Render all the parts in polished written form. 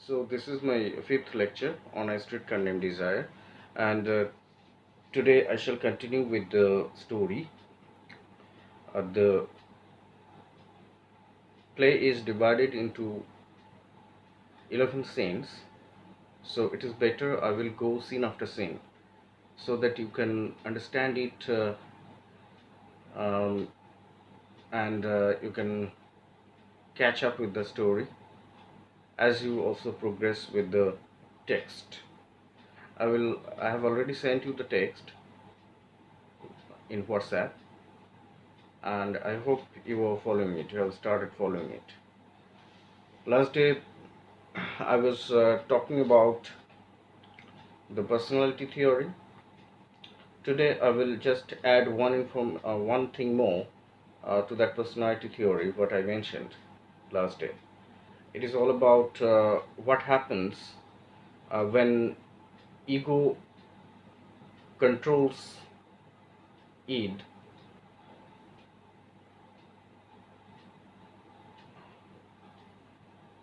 So this is my fifth lecture on a street car named Desire, and today I shall continue with the story. The play is divided into 11 scenes, so it is better I will go scene after scene so that you can understand it um, and you can catch up with the story as you also progress with the text. I have already sent you the text in WhatsApp, and I hope you are following it. You have started following it. Last day, I was talking about the personality theory. Today, I will just add one thing more to that personality theory. What I mentioned last day. It is all about what happens when ego controls id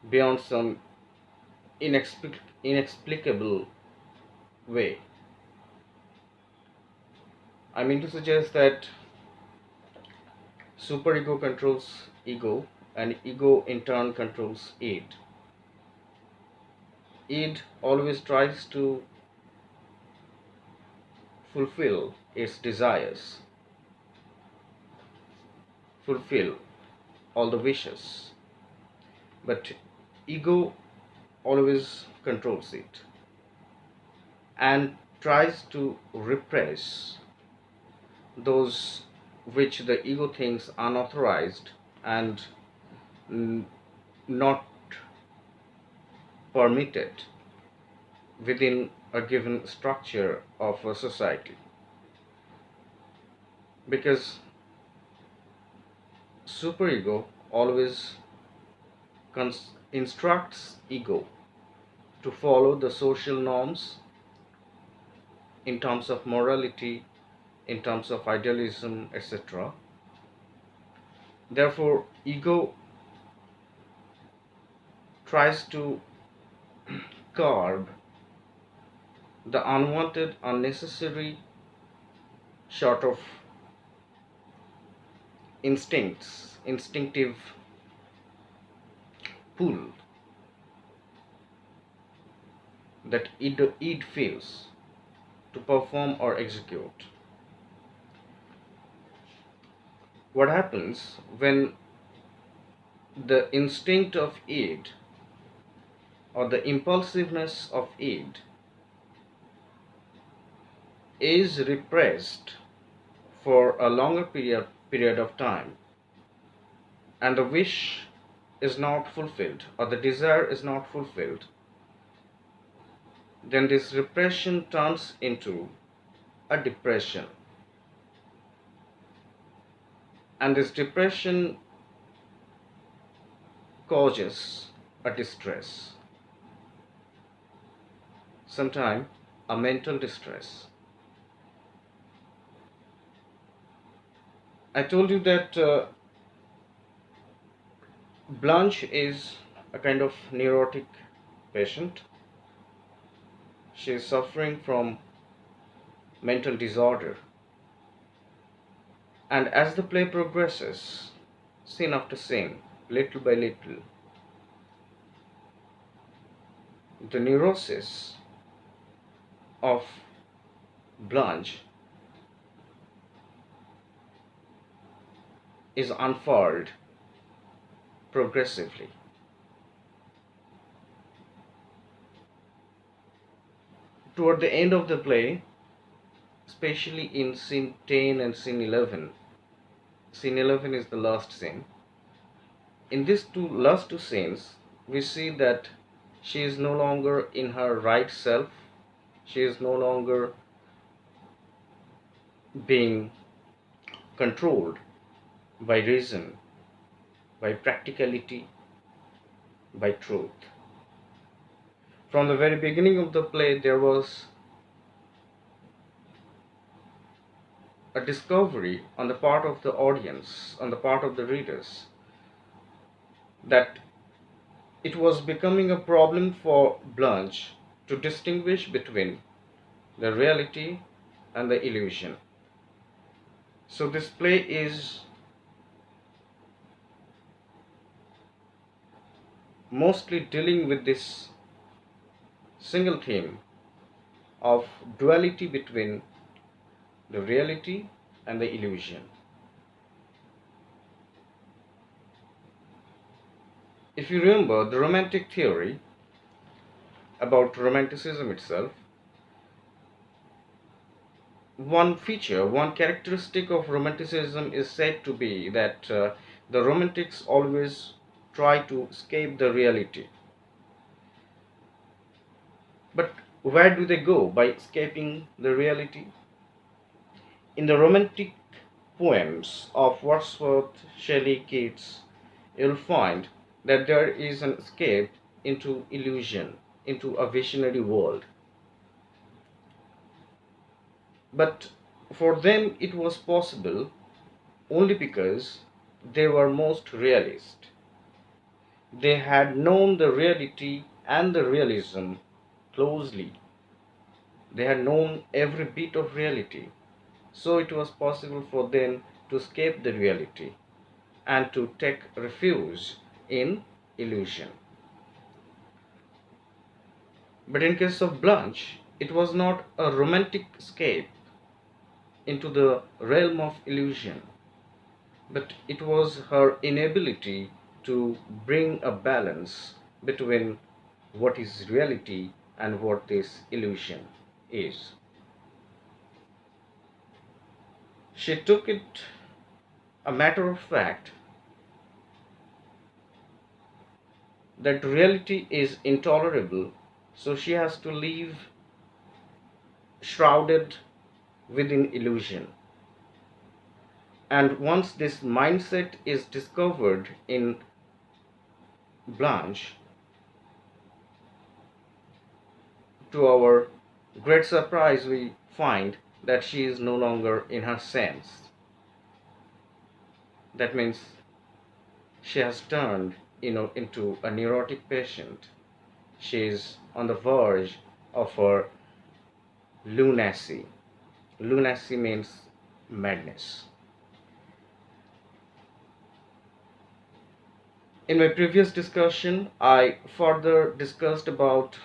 beyond some inexplicable way. I mean to suggest that superego controls ego, and ego in turn controls id. Id always tries to fulfill its desires, fulfill all the wishes, but ego always controls it and tries to repress those which the ego thinks unauthorized and not permitted within a given structure of a society, because superego always instructs ego to follow the social norms in terms of morality, in terms of idealism, etc. Therefore, ego tries to curb the unwanted, unnecessary sort of instinctive pull that id feels to perform or execute. What happens when the instinct of id or the impulsiveness of id is repressed for a longer period of time, and the wish is not fulfilled or the desire is not fulfilled, then this repression turns into a depression, and this depression causes a distress, sometimes a mental distress. I told you that Blanche is a kind of neurotic patient. She is suffering from mental disorder, and as the play progresses, scene after scene, little by little, the neurosis of Blanche is unfurled progressively. Toward the end of the play, especially in scene 10 and scene 11, scene 11 is the last scene. In these last two scenes, we see that she is no longer in her right self. She is no longer being controlled by reason, by practicality, by truth. From the very beginning of the play, there was a discovery on the part of the audience, on the part of the readers, that it was becoming a problem for Blanche to distinguish between the reality and the illusion. So this play is mostly dealing with this single theme of duality between the reality and the illusion. If you remember the romantic theory about romanticism itself, one characteristic of romanticism is said to be that the romantics always try to escape the reality. But where do they go by escaping the reality? In the romantic poems of Wordsworth, Shelley, Keats, you'll find that there is an escape into illusion, into a visionary world. But for them it was possible only because they were most realist. They had known the reality and the realism closely. They had known every bit of reality. So it was possible for them to escape the reality and to take refuge in illusion. But in case of Blanche, it was not a romantic escape into the realm of illusion, but it was her inability to bring a balance between what is reality and what this illusion is. She took it a matter of fact that reality is intolerable, so she has to live shrouded within illusion. And once this mindset is discovered in Blanche, to our great surprise, we find that she is no longer in her sense. That means she has turned, into a neurotic patient. She is on the verge of her lunacy. Lunacy means madness. In my previous discussion, I further discussed about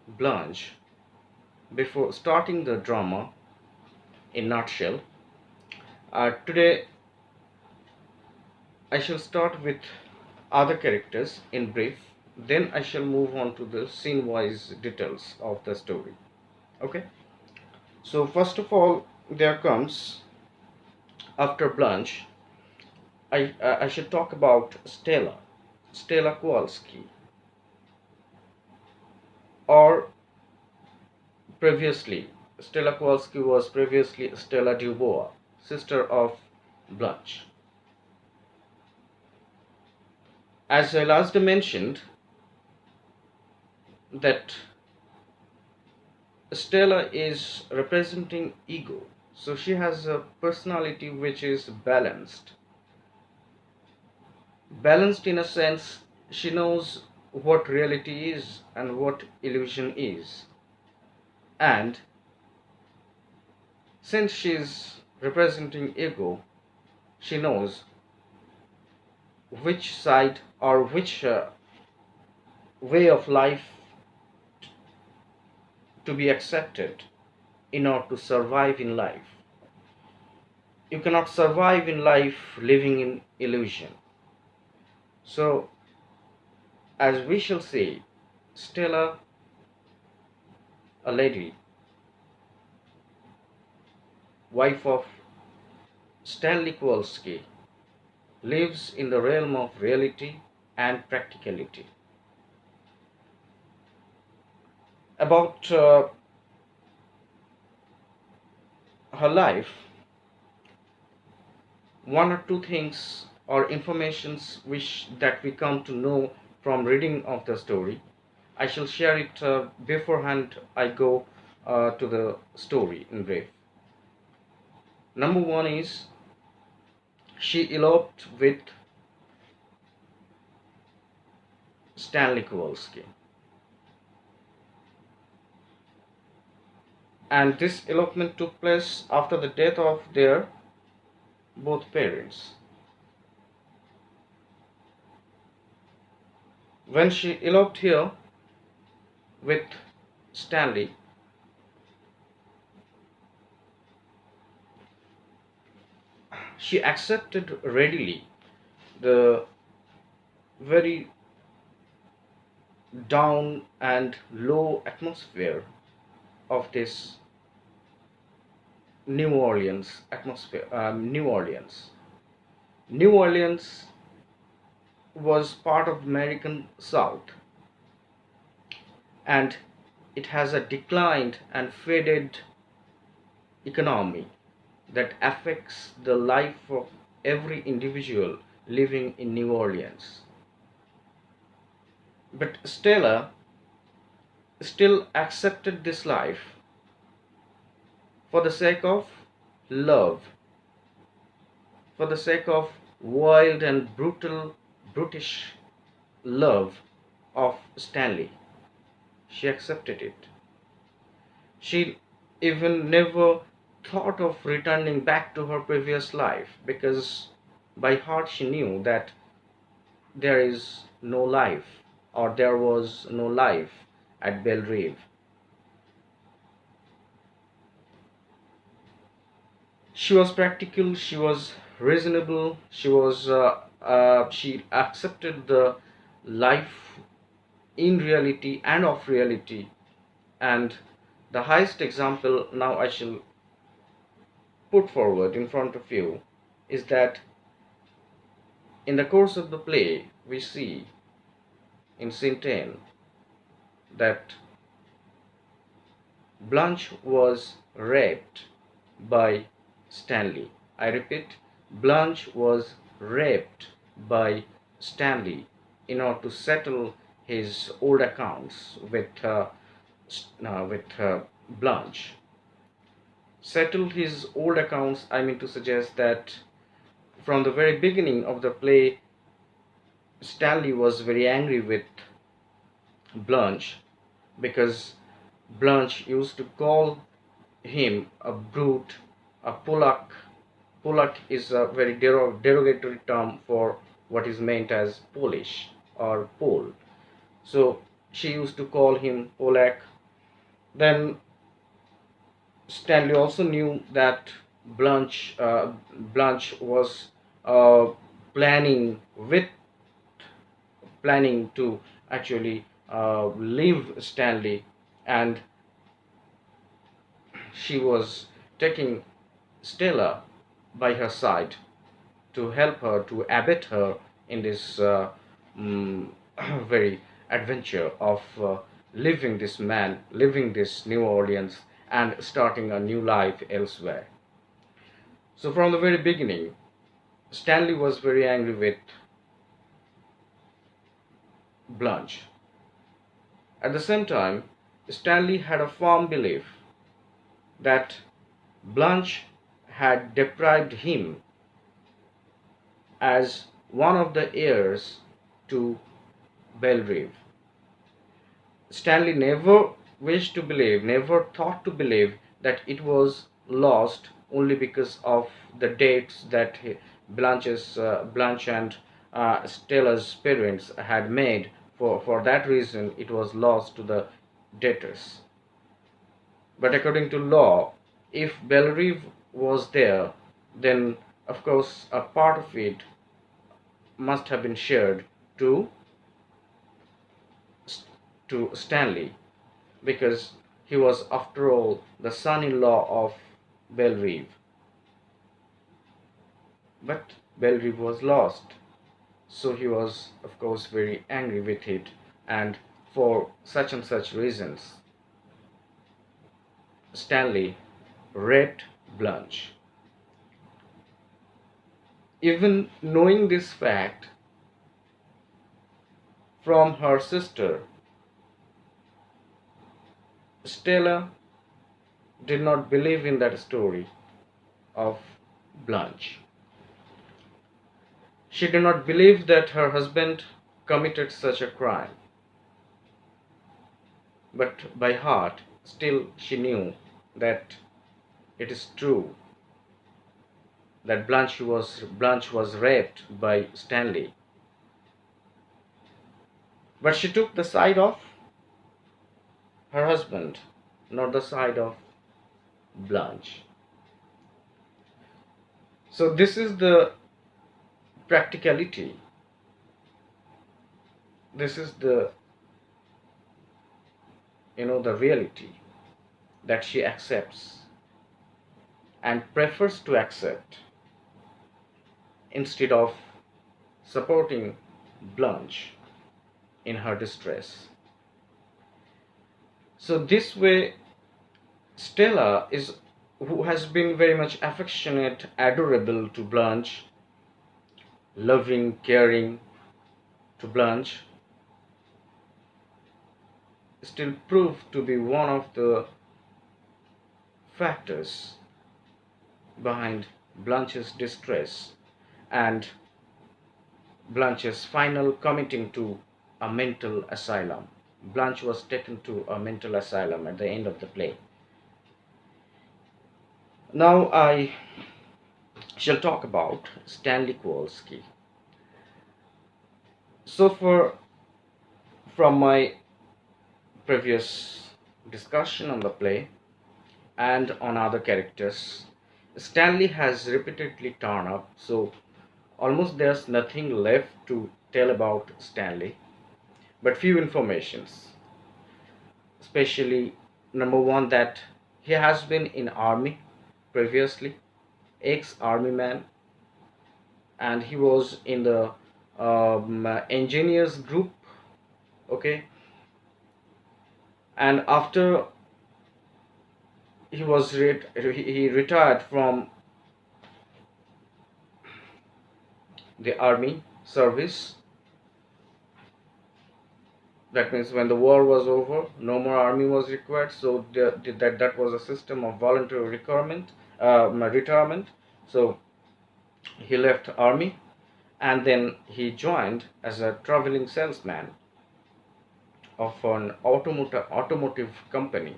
Blanche before starting the drama in nutshell. Today, I shall start with other characters in brief. Then I shall move on to the scene-wise details of the story. Okay. So first of all, there comes after Blanche. I should talk about Stella, Stella Kowalski, or previously, Stella Kowalski was previously Stella Dubois, sister of Blanche. As I last mentioned, that Stella is representing ego, so she has a personality which is balanced. Balanced in a sense, she knows what reality is and what illusion is. And since she is representing ego, she knows which side or which way of life to be accepted in order to survive in life. You cannot survive in life living in illusion. So, as we shall see, Stella, a lady, wife of Stanley Kowalski, lives in the realm of reality and practicality. About her life, one or two things or informations which that we come to know from reading of the story. I shall share it beforehand I go to the story in brief. Number one is she eloped with Stanley Kowalski. And this elopement took place after the death of their both parents. When she eloped here with Stanley, she accepted readily the very down and low atmosphere of this New Orleans atmosphere. New Orleans was part of American South, and it has a declined and faded economy that affects the life of every individual living in New Orleans. But Stella still accepted this life for the sake of love, for the sake of wild and brutish love of Stanley. She accepted it. She even never thought of returning back to her previous life, because by heart she knew that there is no life, or there was no life at Belle Reve. She was practical, she was reasonable, she accepted the life in reality and of reality. And the highest example now I shall put forward in front of you is that in the course of the play we see in scene 10 that Blanche was raped by Stanley. I repeat, Blanche was raped by Stanley in order to settle his old accounts with Blanche. Settle his old accounts, I mean to suggest that from the very beginning of the play, Stanley was very angry with Blanche because Blanche used to call him a brute, a Polak. Polak is a very derogatory term for what is meant as Polish or Pole. So she used to call him Polak. Then Stanley also knew that Blanche was uh, planning with planning to actually leave Stanley, and she was taking Stella by her side to help her, to abet her in this mm, very adventure of leaving this man, leaving this New Orleans, and starting a new life elsewhere. So from the very beginning, Stanley was very angry with Blanche. At the same time, Stanley had a firm belief that Blanche had deprived him as one of the heirs to Belle Reve. Stanley never wished to believe, never thought to believe that it was lost only because of the dates that Blanche and Stella's parents had made. For that reason, it was lost to the debtors. But according to law, if Belle Reve was there, then of course a part of it must have been shared to Stanley, because he was after all the son-in-law of Belle Reve. But Belle Reve was lost, so he was of course very angry with it, and for such and such reasons Stanley raped Blanche. Even knowing this fact from her sister, Stella did not believe in that story of Blanche. She did not believe that her husband committed such a crime, but by heart, still she knew that it is true that Blanche was raped by Stanley. But she took the side of her husband, not the side of Blanche. So this is the practicality. This is the reality that she accepts and prefers to accept instead of supporting Blanche in her distress. So this way, Stella is who has been very much affectionate, adorable to Blanche, loving, caring to Blanche, still proved to be one of the factors behind Blanche's distress and Blanche's final committing to a mental asylum. Blanche was taken to a mental asylum at the end of the play. Now I shall talk about Stanley Kowalski. So from my previous discussion on the play and on other characters, Stanley has repeatedly turned up, so almost there's nothing left to tell about Stanley, but few informations, especially number one, that he has been in army previously, ex-army man, and he was in the engineers group, okay, and after he retired from the army service. That means when the war was over, no more army was required, so that was a system of voluntary retirement. So he left army and then he joined as a traveling salesman of an automotive company.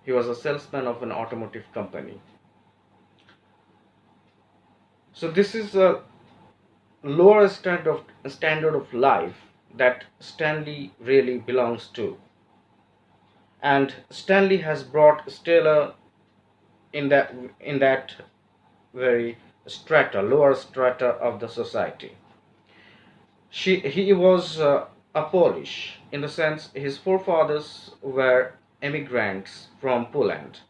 He was a salesman of an automotive company. So this is a lower standard of life that Stanley really belongs to, and Stanley has brought Stella in that very lower strata of the society. He was a Polish, in the sense his forefathers were immigrants from Poland.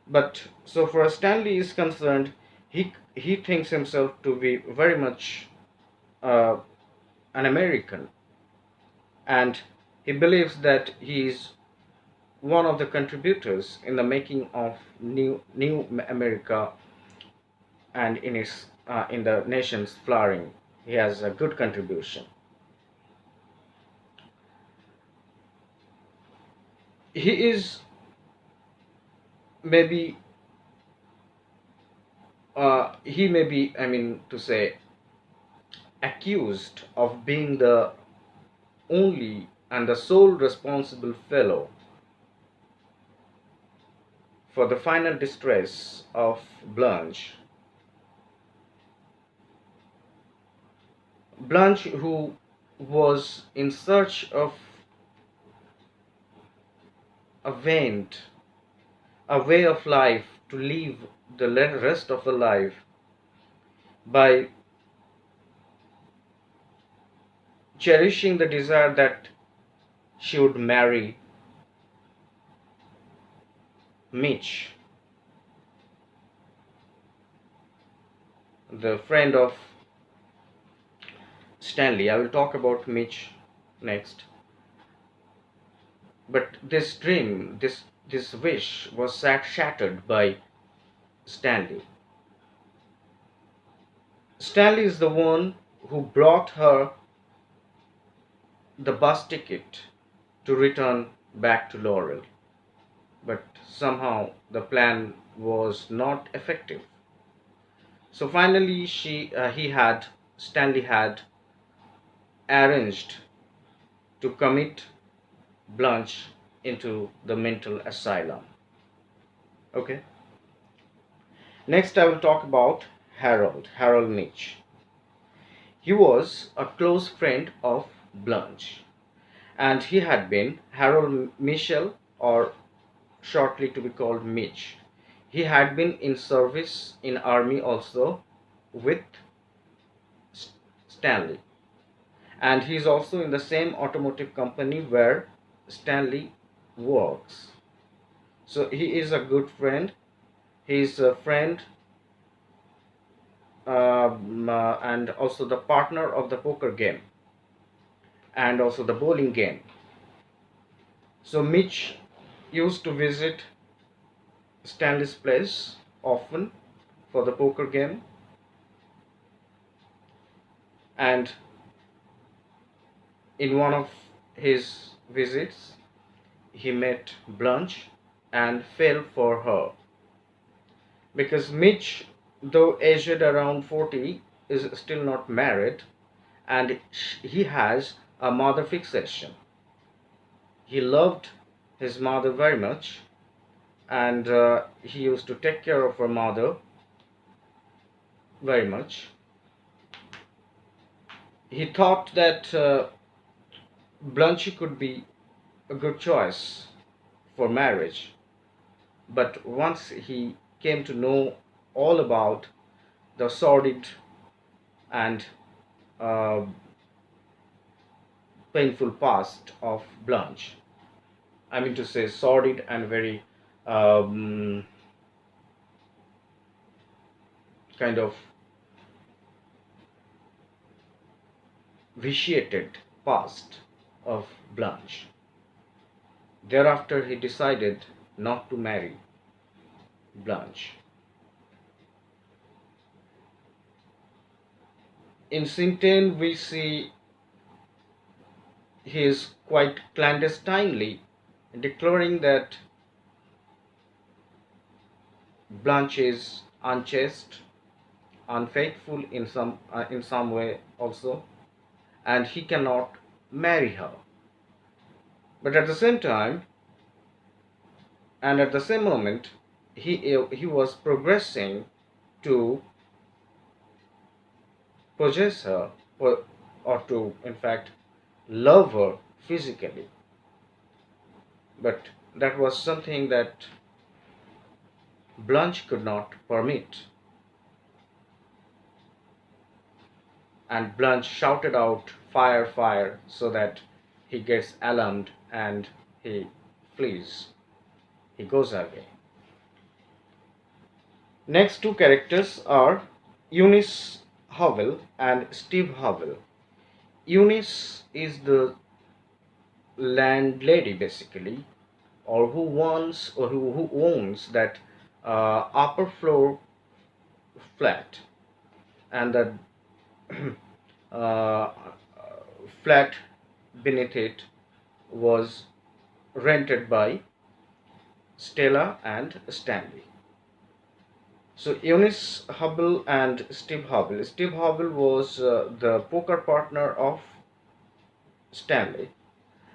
But so far as Stanley is concerned, he thinks himself to be very much uh, an American, and he believes that he is one of the contributors in the making of new America and in the nation's flowering. He has a good contribution. He is maybe he may be, I mean to say, accused of being the only and the sole responsible fellow for the final distress of Blanche. Blanche, who was in search of a vent, a way of life to live the rest of her life by cherishing the desire that she would marry Mitch, the friend of Stanley. I will talk about Mitch next. But this dream, this wish was shattered by Stanley. Stanley is the one who brought her the bus ticket to return back to Laurel. But somehow the plan was not effective. So finally he had Stanley had arranged to commit Blanche into the mental asylum. Okay. Next, I will talk about Harold Mitch. He was a close friend of Blanche, and he had been Harold Michel, or shortly to be called Mitch. He had been in service in army also with Stanley, and he is also in the same automotive company where Stanley works. So he is a good friend. He is a friend, and also the partner of the poker game and also the bowling game. So Mitch used to visit Stanley's place often for the poker game, and in one of his visits he met Blanche and fell for her, because Mitch, though aged around 40, is still not married, and he has a mother fixation. He loved his mother very much, and he used to take care of her mother very much. He thought that Blanche could be a good choice for marriage, but once he came to know all about the sordid and uh, painful past of Blanche, I mean to say sordid and very um, kind of vitiated past of Blanche. Thereafter, he decided not to marry Blanche. In Sintain, we see he is quite clandestinely declaring that Blanche is unchaste, unfaithful in some way also, and he cannot marry her. But at the same time, and at the same moment, he was progressing to possess her, or to in fact love her physically. But that was something that Blanche could not permit, and Blanche shouted out, "Fire, fire," so that he gets alarmed and he flees. He goes away. Next two characters are Eunice Howell and Steve Howell. Eunice is the landlady basically, or who owns that upper floor flat, and the uh, flat beneath it was rented by Stella and Stanley. So Eunice Hubble and Steve Hubble. Steve Hubble was the poker partner of Stanley,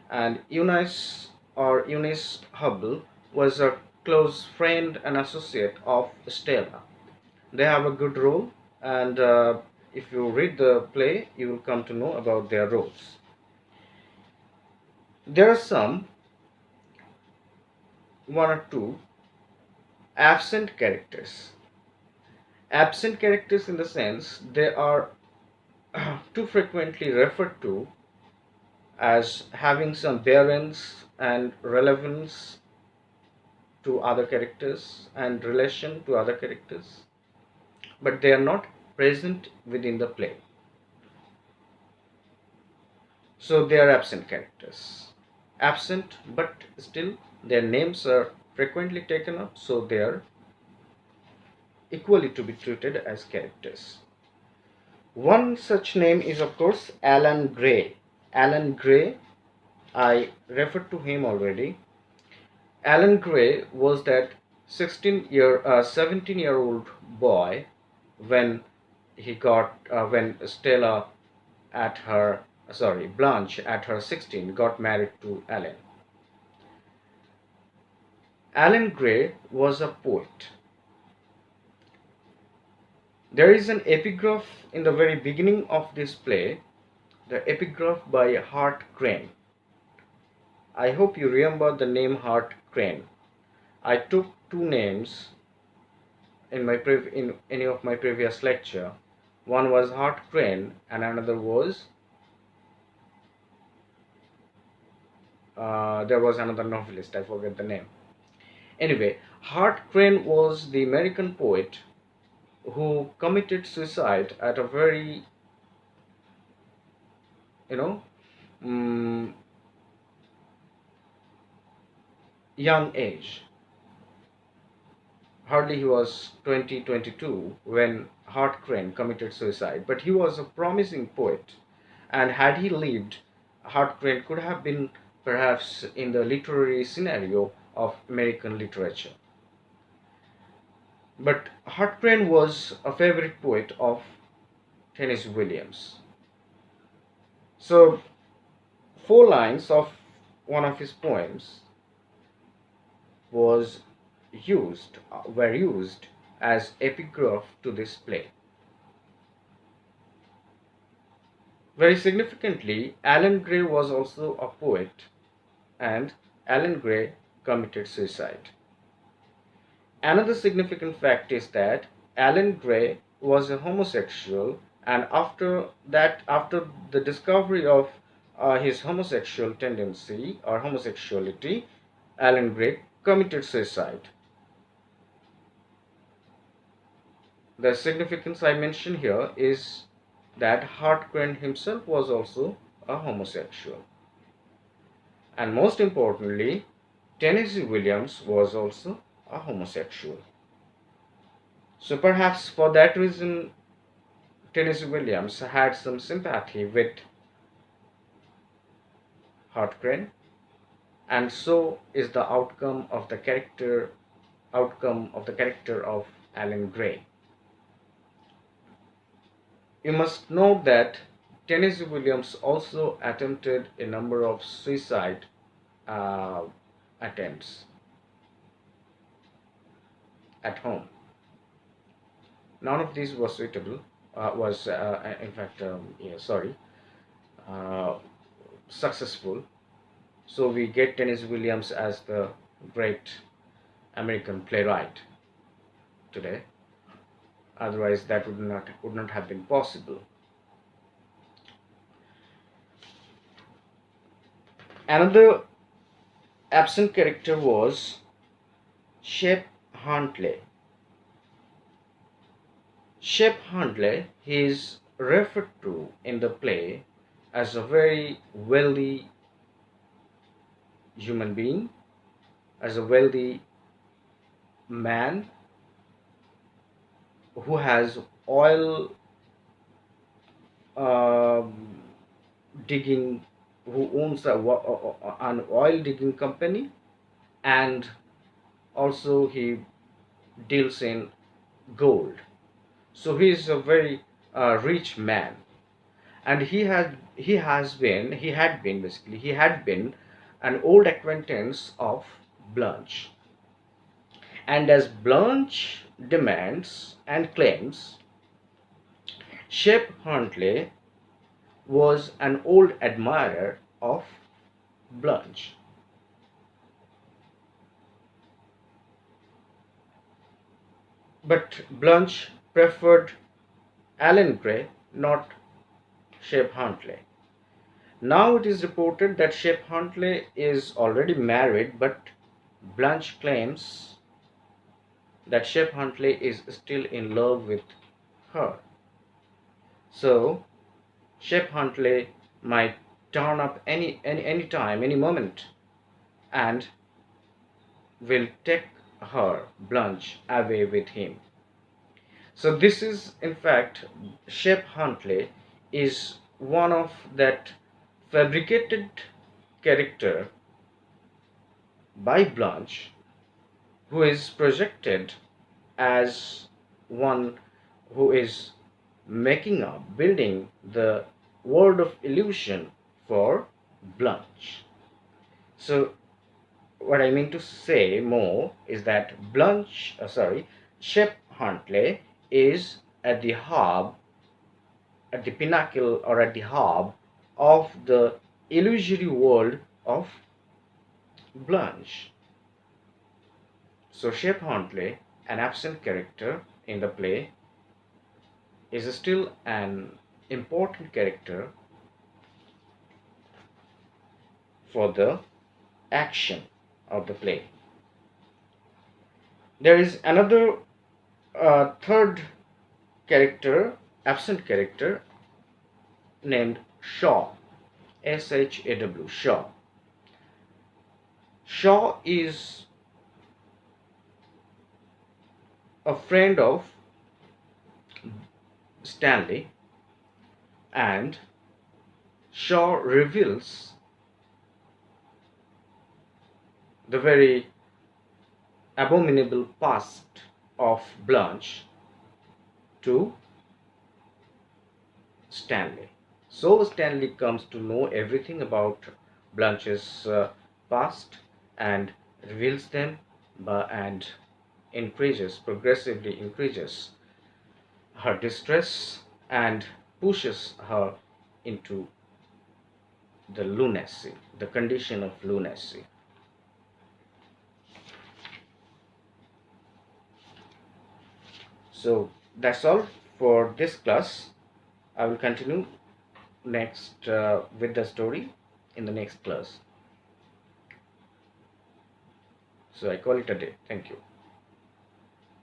and Eunice Hubble was a close friend and associate of Stella. They have a good role, and if you read the play, you will come to know about their roles. There are some one or two absent characters. Absent characters in the sense they are too frequently referred to as having some bearings and relevance to other characters and relation to other characters, but they are not present within the play. So they are absent characters. Absent, but still their names are frequently taken up, so they are equally to be treated as characters. One such name is, of course, Alan Gray. Alan Gray, I referred to him already. Alan Gray was that 17-year-old boy when he got when Stella at her sorry Blanche at her 16 got married to Alan. Alan Gray was a poet. There is an epigraph in the very beginning of this play, the epigraph by Hart Crane. I hope you remember the name Hart Crane. I took two names in in any of my previous lecture. One was Hart Crane and another was there was another novelist. I forget the name. Anyway, Hart Crane was the American poet who committed suicide at a very, you know, mm, young age. Hardly he was 20, 22 when Hart Crane committed suicide, but he was a promising poet, and had he lived, Hart Crane could have been perhaps in the literary scenario of American literature. But Hart Crane was a favorite poet of Tennessee Williams. So, four lines of one of his poems was were used as epigraph to this play. Very significantly, Alan Gray was also a poet, and Alan Gray committed suicide. Another significant fact is that Alan Gray was a homosexual, and after the discovery of his homosexual tendency or homosexuality, Alan Gray committed suicide. The significance I mention here is that Hart Crane himself was also a homosexual. And most importantly, Tennessee Williams was also a homosexual. So perhaps for that reason, Tennessee Williams had some sympathy with Hart Crane, and so is the outcome of the character of Alan Gray. You must note that Tennessee Williams also attempted a number of suicide uh, attempts at home. None of these was suitable. Was in fact, yeah, sorry, uh, successful. So we get Tennessee Williams as the great American playwright today. Otherwise, that would not have been possible. Another absent character was Shep Huntley. Shep Huntley is referred to in the play as a very wealthy human being, as a wealthy man who has oil um, digging, who owns an oil digging company, and also he deals in gold. So he is a very rich man, and he had been an old acquaintance of Blanche. And as Blanche demands and claims, Shep Huntley was an old admirer of Blanche. But Blanche preferred Alan Gray, not Shep Huntley. Now it is reported that Shep Huntley is already married, but Blanche claims that Shep Huntley is still in love with her. So Shep Huntley might turn up any time, any moment, and will take her, Blanche, away with him. So this is, in fact, Shep Huntley is one of that fabricated character by Blanche, who is projected as one who is making up, building the world of illusion for Blanche. So what I mean to say more is that Shep Huntley is at the hub, at the pinnacle, or at the hub of the illusory world of Blanche. So Shep Huntley, an absent character in the play, is still an important character for the action of the play. There is another third character, absent character, named Shaw, Shaw. Shaw is a friend of Stanley, and Shaw reveals the very abominable past of Blanche to Stanley. So Stanley comes to know everything about Blanche's past and reveals them, and progressively increases her distress and pushes her into the lunacy, the condition of lunacy. So that's all for this class. I will continue next with the story in the next class. So I call it a day. Thank you.